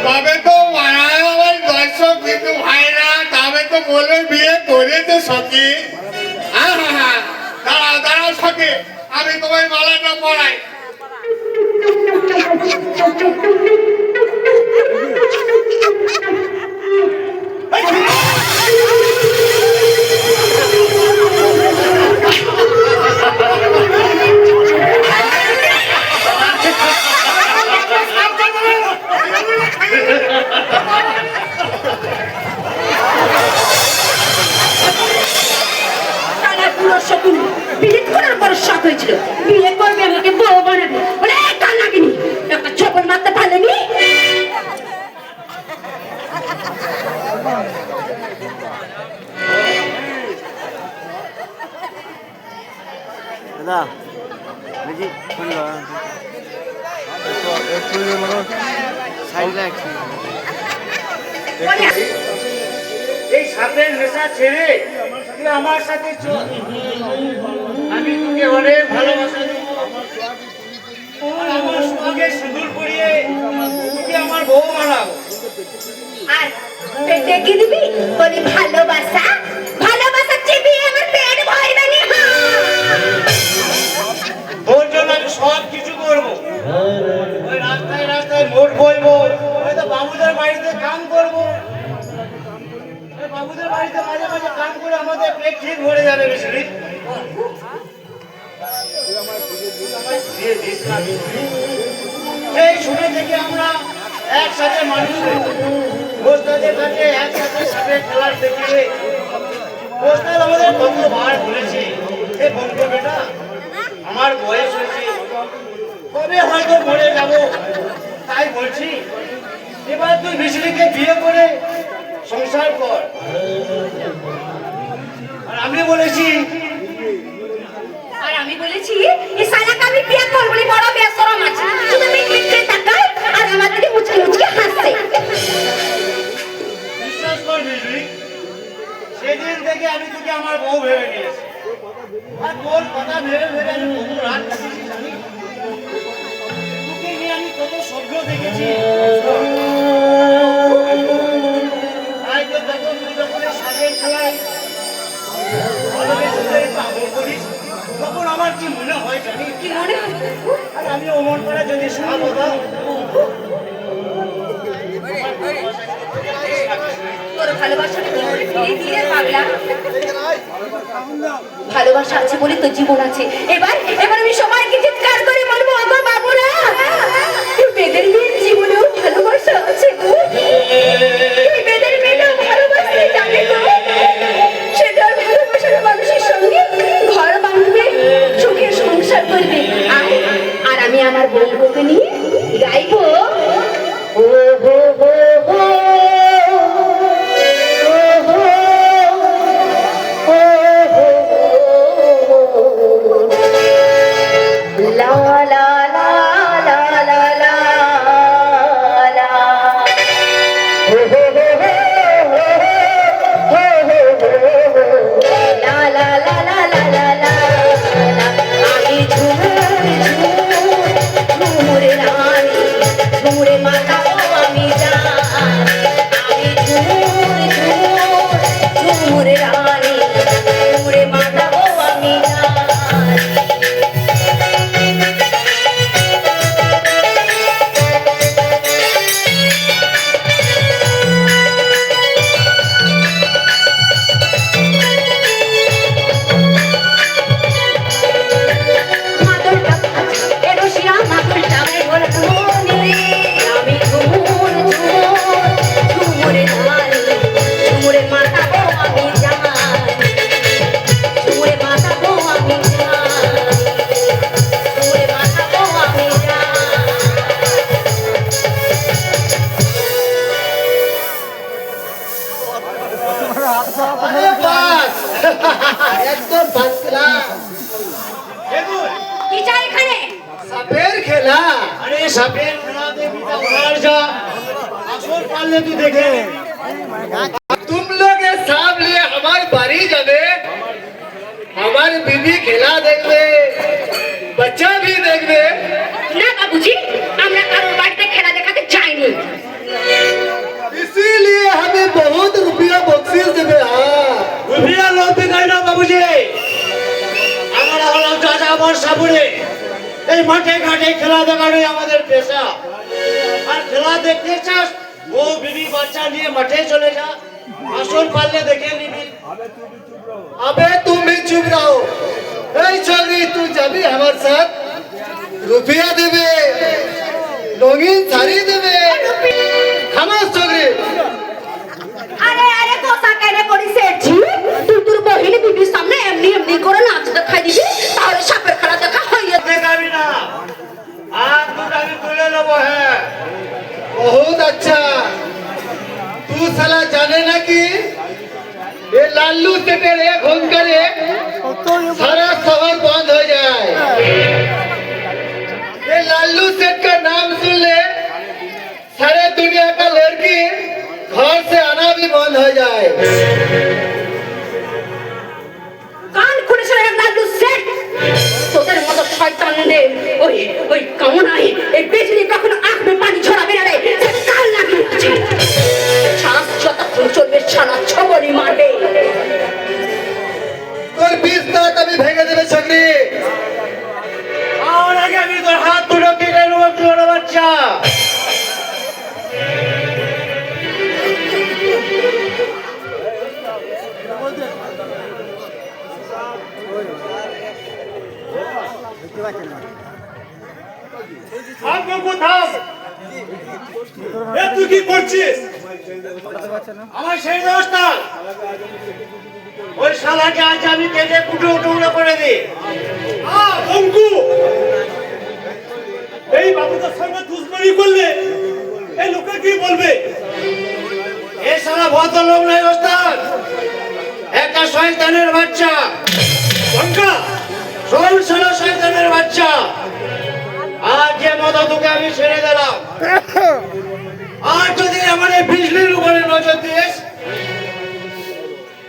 তবে তো আমার দর্শক কিন্তু ভাইরা তবে তো বলে বিয়ে করেছে সখী। দাঁড়াও দাঁড়াও সখী, আমি তোমায় মালাটা পরাই। বিয়ে করার পর শখ হয়েছিল বিয়ে করবে আমাকে বউ বানাবে বলে কাল লাগেনি একটা ঝোপন মারতে পারলেনি। দাদা বুঝি শুনলো এই সাপের নেশা ছেড়ে তুই আমার সাথে চল, আমি তোকে অনেক ভালোবাসা দেবো আর আমার সঙ্গে সিঁদুর পরিয়ে তুই আমার বউ বানাবো। আর পেটে কি দিবি বলি ভালোবাসা, ভালোবাসা চেপে আমার পেট ভরবে না। তোর জন্য আমি সব কিছু করবো, ওই রাস্তায় রাস্তায় ভোট বলবো, হয়তো বাবুদের বাড়িতে কাম করবো, বাবুদের বাড়িতে মাঝে মাঝে কাম করে আমাদের পেট ঠিক ভরে যাবে। বেশি এই শুনে থেকে আমরা একসাথে মানুষ বস্তাদের কাছে একসাথে সাপের খেলার দেখে বস্তাল আমাদের কত বার বলেছে এ বন্ধু বেটা আমার বয়স হয়েছে, কবে হয়তো মরে যাব, তাই বলছি এবার তুই মিশরিকে বিয়ে করে সংসার কর। আর আমি বলেছি এই শালাকে আমি বিয়ে করব না, বড় বেশরম আছে, শুধু মিট মিট করে তাকায় আর আমার দিকে মুচকি মুচকি হাসে। বিশ্বাস কর মিশরি, সেদিন থেকে আমি তোকে আমার বউ ভেবে নিয়েছি আর তোর কথা ভেবে ভেবে আমি কত রাত কাটিয়েছি জানি, তোকে নিয়ে আমি কত স্বপ্ন দেখেছি। তাই তো তখন তুই যখন সাথে খেলায় তখন আমার কি মনে হয় জানি, কি মনে হয় আর আমি অমন করে যদি সাপ হতাম তোর ভালোবাসাটা কি করে ফিরিয়ে দিলে পাগলা? ভালোবাসা আছে বলে তো জীবন আছে। এবার এবার আমি সবাইকে চিৎকার করে বলবো ওগো বাবুরা, এই বেদের মেয়ের জীবনেও ভালোবাসা আছে গো, এই বেদের মেয়েটাও ভালোবাসতে জানে গো, সেটার ভালোবাসার মানুষের সঙ্গে ঘর বাঁধবে, সুখে সংসার করবে। আর আমি আমার বউকে নিয়ে গাইবো ও হো হো হো la la la la la la la ho ho ho ho la la la la la la la ami ঝুমুরে রানী ঝুমুরে মাতা আমি জানি, আমি ঝুমুরে রানী ঝুমুরে মাতা আমি জানি। একদম বাঁচলা কি চাই এখানে? সাপের খেলা। আরে সাপের খেলা দেখবি তো ঘর যা, আসর পারলে তুই দেখে तुम लोग ये सांप लिए हमारे बारी जावे, हमारे बीबी खेला देखबे, बच्चा भी देखबे না বাবুজি, আমরা কারোর বাড়িতে খেলা দেখাতে যাইনি। মাঠে ঘাটে খেলা দেখানোই আমাদের পেশা। আর খেলা দেখতে চাস, ও বিবি বাচ্চা নিয়ে মাঠে চলে যা, আসল পারলে দেখে নিবি। अबे तुम भी चुप रहो। ए छोरी तू जाबी हमारे साथ, रुपया देबे, रंगीन साड़ी देबे। खामोश छोरी। আরে আরে কথা কেন করি সেঠজি? তুই তোর বহিনী বিবির সামনে এমনি এমনি করে নাচ দেখাই দিবি, তাহলে সাপের খেলা দেখা হইয়া দেখাবি না, আর দুটো আমি তুলে নেবো। হ্যাঁ, बहुत अच्छा। तू साला जाने ना कि ये लालू से तेरे घूम कर सारा शहर बंद हो जाए। ये लालू सेठ का नाम सुन ले, सारे दुनिया का लड़की घर से आना भी बंद हो जाए। কান খুলে শুনে লালু সেট, তোদের মতো শয়তানদের ওই ওই কামনাই এই বিজলি কখনো আঁখ মে পানি ছড়াবে না রে, সে কাল লাগিয়ে আছে। শ্বাস যতক্ষণ চলবে সারা ছবলি মারবে। তোর 20 দাঁত আমি ভেঙে দেবে ছকরি। আর আগে আমি তোর হাত দুটো কেটে নেবো, ছোট বাচ্চা। তুই কি করছিস? আমার সেই ব্যবস্থা, ওই শালাকে আজ আমি কেটে কুটো টুকরো করে দিই। অঙ্কু, এই বাবুদের সঙ্গে দুশ্মনী করলে এই লোকে কি বলবে? এ শালা ভদ্রলোক নয় ওস্তাদ, একটা শয়তানের বাচ্চা। অঙ্কা, শোন শালা শয়তানের বাচ্চা, আজ যে মতো তোকে আমি ছেড়ে দিলাম, আর যদি আমার এই বিজলির উপরে নজর দিস,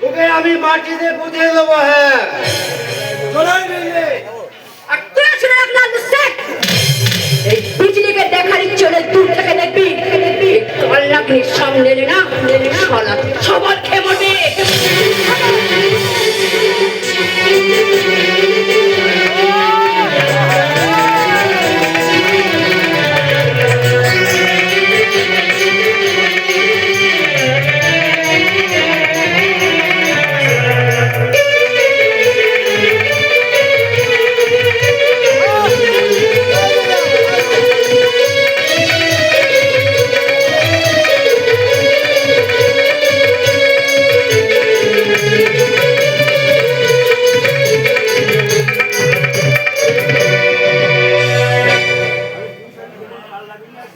তোকে আমি মাটিতে পুঁতে দেবো। হ্যাঁ, চলাই নিলে আর তুই শুনে রাখ লালু সেট, এই বিজলিকে দেখার ইচ্ছে হলে দূর থেকে দেখবি, কাল লাগিয়ে সামনে এলে না শালা সবার খেয়ে মরবে।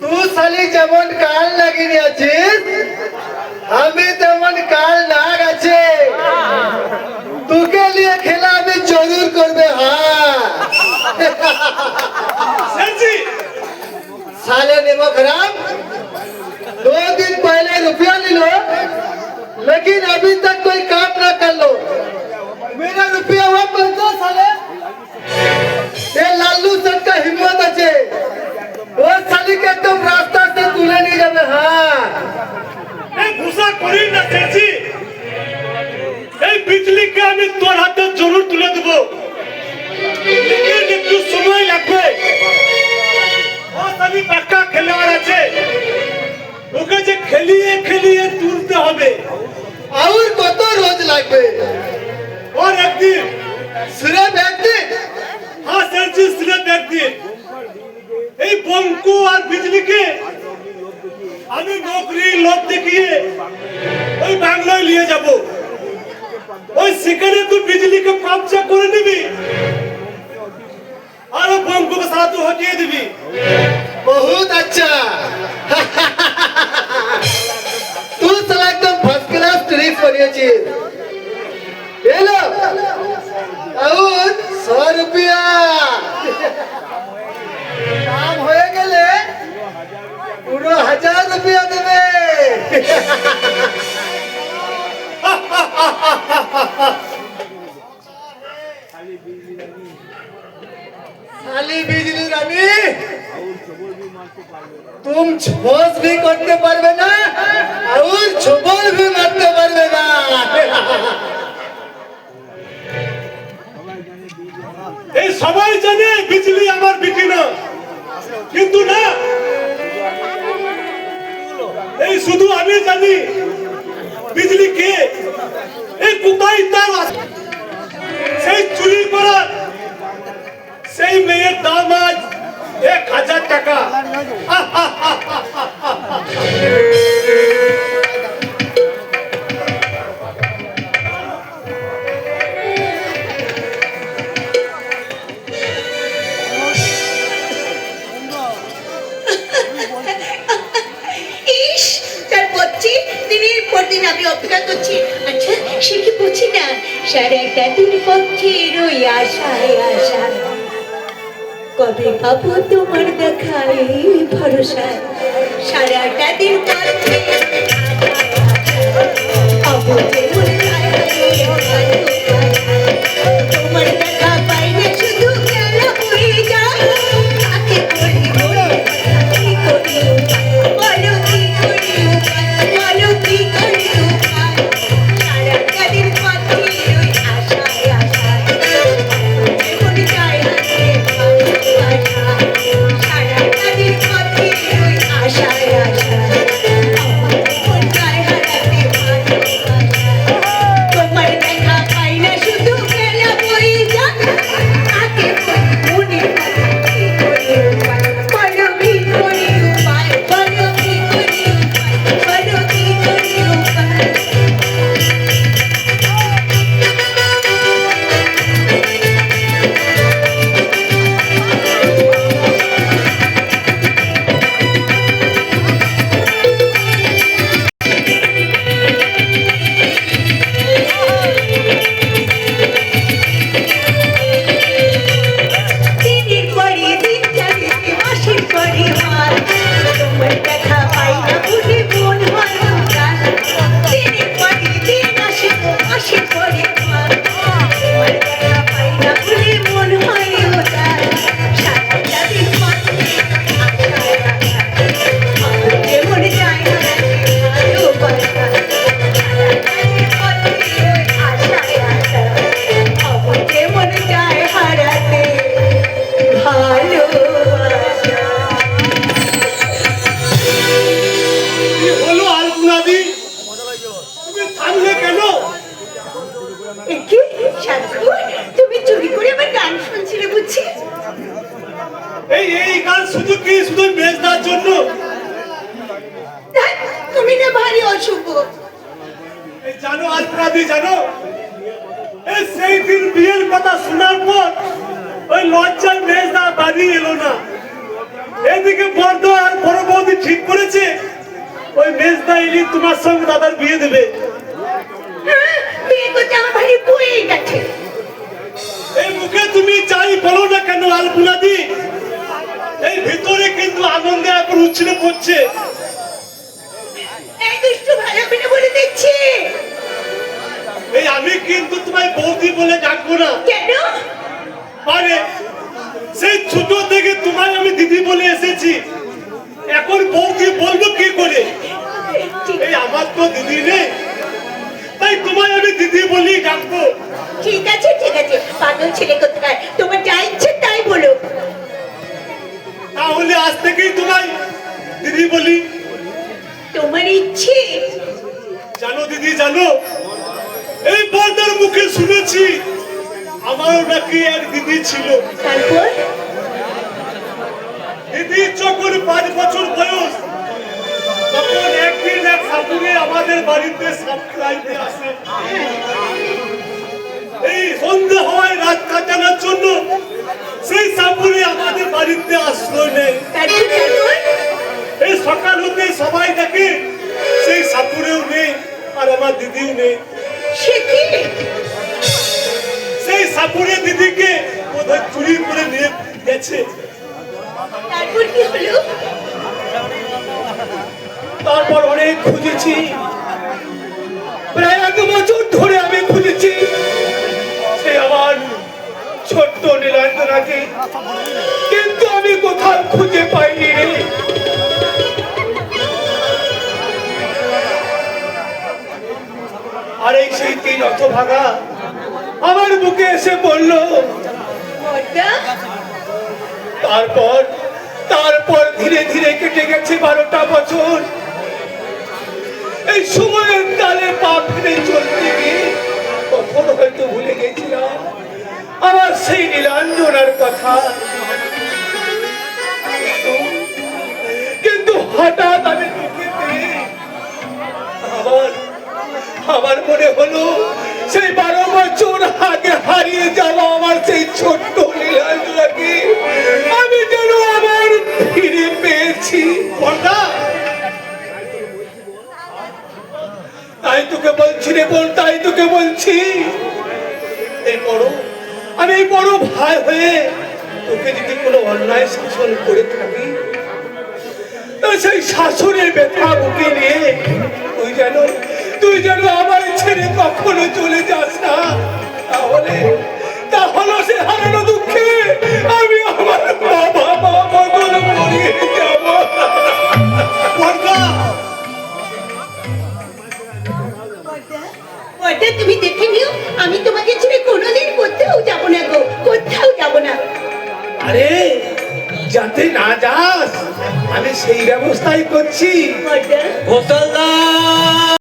तू साली যেমন কাল লাগিয়ে আছিস, আমি তেমন কাল নাগ আছে। তোকে নিয়ে খেলা আমি জরুর করবে। हाँ সেনজি, साले नेमो खराब, 2 दिन पहले रुपया ले लो, लेकिन अभी तक कोई काम ना कर लो। मेरा रुपया वापस दो साले। ये लालू सेठ का हिम्मत আছে, वो साली के तुम रास्ता से तुले नहीं जाবে। हाँ এই ঘুষা করি না সেনজি, এই বিজলিকে আমি তোর হাতে জরুর তুলে দেবো, লেকিন একটু সময় লাগবে। আমি পাক্কা খেলোয়াড় আছে, ওকে যে খেলিয়ে খেলিয়ে তুলতে হবে। और কত রোজ লাগবে? और एक दिन, सिर्फ एक दिन? हाँ सेनजी, सिर्फ एक दिन। এই বঙ্কু আর বিজলিকে আমি নকরি লোভ দেখিয়ে ওই বাংলায় নিয়ে যাব। ওই সেখানে তুই বিজলিকে কবজা করে নিবি, আর বঙ্কুকে সারা তুই হটিয়ে দিবি। बहुत अच्छा। तू साला एकदम फर्स्ट क्लास ट्रिक করিয়েছিস। ये लो, और 100 रुपया काम হয়ে গেলে পুরো 1000 रुपया দেবে। साली बिजली रानी, तुम छोस भी करते পারবে না, और ছোবল भी মারতে পারবে না। এই সবাই জানে বিজলি আমার বিটি না, কিন্তু না, এই শুধু আমি জানি বিজলি কে, এই কোথায় তার সেই চুরি করা সেই মেয়ের দাম আজ 1000 টাকা। ইস, তার পড়ছি দিনের পর দিন আমি অপেক্ষা করছি। আচ্ছা, সে কি বুঝি না সারাটা দিন পক্ষের ওই আশায় আশায় কবে পাবো তোমার দেখায় ভরসায়, সারাটা দিন পক্ষের পাবো তোমার তোমার দেখা পাই না, শুধু খেলা হয়ে যায়। কাকে বলি বলো কি করি বলো কি করি বলো কি করি সারাটা দিন পক্ষের ওই আশায় আশায় মন যায় হাতে সারাটা দিন পক্ষের ওই আশায় আশায় মন যায় হাতে তোমার দেখা পাই না, শুধু খেলা বই যায়। কাকে বলি মনে বলো কি করি উপায় বলো কি করি উপায় বলো কি করি উপায়। দিনের পরে দিন যাবে মাসের পরে মাস, তোমার দেখা পাই না বলে মন হয় উদাস। দিনের পরে দিন আসে মাসের পরে মাস, তোমার দেখা পাই না বলে মন হয় উদাস। সারাটা দিন পথে আশায় আশায় মন যায় না ভালোবাসা, সারাটা দিন পথে আশায় আশায় মন যায় হারাতে ভালোবাসা। কি হলো আলপনাদি, তুমি থামলে কেন? একে সাধু, তুমি চুরি করে আমার গান শুনছিলে বুঝছি? এই গান শুধু কি শুধু মেজদার জন্য? ধ্যাৎ, তুমি না ভারী অশুভ। এই জানো আলপনাদি, জানো এই সেই দিন বিয়ের কথা শোনার পর ওই লজ্জার মেজদা বাড়ি এলো না। এদিকে বর্দ আর বড় বৌদি ঠিক করেছে ওই মেজদা এলি তোমার সঙ্গে দাদার বিয়ে দেবে। হ্যাঁ, বিয়ে করতে আমার ভারী বয়ে গেছে। এই মুখে তুমি যাই বলো না কেন আলপনাদি, এই ভিতরে কিন্তু আনন্দে এখন উচ্ছলে পড়ছে। এই দুষ্টু ভালো করে বলে দিচ্ছি। এই আমি কিন্তু তোমায় বৌদি বলে ডাকবো না। কেন? আরে সেই ছোট থেকে তোমায় আমি দিদি বলে এসেছি, এখন বৌদি বলবো কি করে? এই আমার তো দিদি নেই, তাই তোমায় আমি দিদি বলি ডাকবো। ঠিক আছে ঠিক আছে, পাগল ছেলে কোথায়, তোমার যা ইচ্ছে তাই বলো। তাহলে আজ থেকেই তোমায় দিদি বলি। তোমার ইচ্ছে? জানো দিদি, জানো এই বর্দার মুখে শুনেছি আমারও নাকি এক দিদি ছিল। তারপর? দিদি যখন 5 বছর বয়স, তখন একদিন এক সাপুরে আমাদের বাড়িতে সাপ খাইতে আসে। এই সন্ধ্যা হওয়ায় রাত কাটানোর জন্য সেই সাপুরে আমাদের বাড়িতে আশ্রয় নেয়। তারপর? এই সকাল হতে সবাই দেখে সেই সাপুরেও নেই আর আমার দিদিও নেই। সে কি? সেই সাপুরে দিদিকে বোধহয় চুরি করে নিয়ে গেছে। তারপর কি হলো? তারপর অনেক খুঁজেছি, প্রায় 1 বছর ধরে আমি খুঁজেছি সে আমার ছোট্ট নীলাঞ্জনাকে, কিন্তু আমি কোথাও খুঁজে পাইনি রে। আর এই সেই 3 হতভাগা আমার বুকে এসে বলল, বড়দা তারপর তারপর ধীরে ধীরে কেটে গেছে 12টা বছর। এই সময়ের তালে পা ফিরে চলতে গিয়ে কখনো হয়তো ভুলে গেছিলাম আমার সেই নীলাঞ্জনার কথা। কিন্তু হঠাৎ আমি তোকে পেয়ে আমার মনে হলো সেই 12 বছর আগে হারিয়ে যাওয়া আমার সেই ছোট্ট নীলাঞ্জনাকে আমি যেন আবার ফিরে পেয়েছি। বড়দা, তাই তোকে বলছি রে বোন, তাই তোকে বলছি, আমি এই বড় ভাই হয়ে তোকে যদি কোনো অন্যায় শাসন করে থাকি, সেই শাসনের ব্যথা বুকে নিয়ে তুই যেন আমার ছেড়ে কখনো চলে যাস না। তাহলে সে হারানো দুঃখে আমি আমার বাবা বদল মরিয়ে যাব। বড়দা তুমি দেখে নিও, আমি তোমাকে ছেড়ে কোনোদিন কোথাও যাব না গো, কোথাও যাব না। আরে যাতে না যাস আমি সেই ব্যবস্থাই করছি। বড়দা ঘোষাল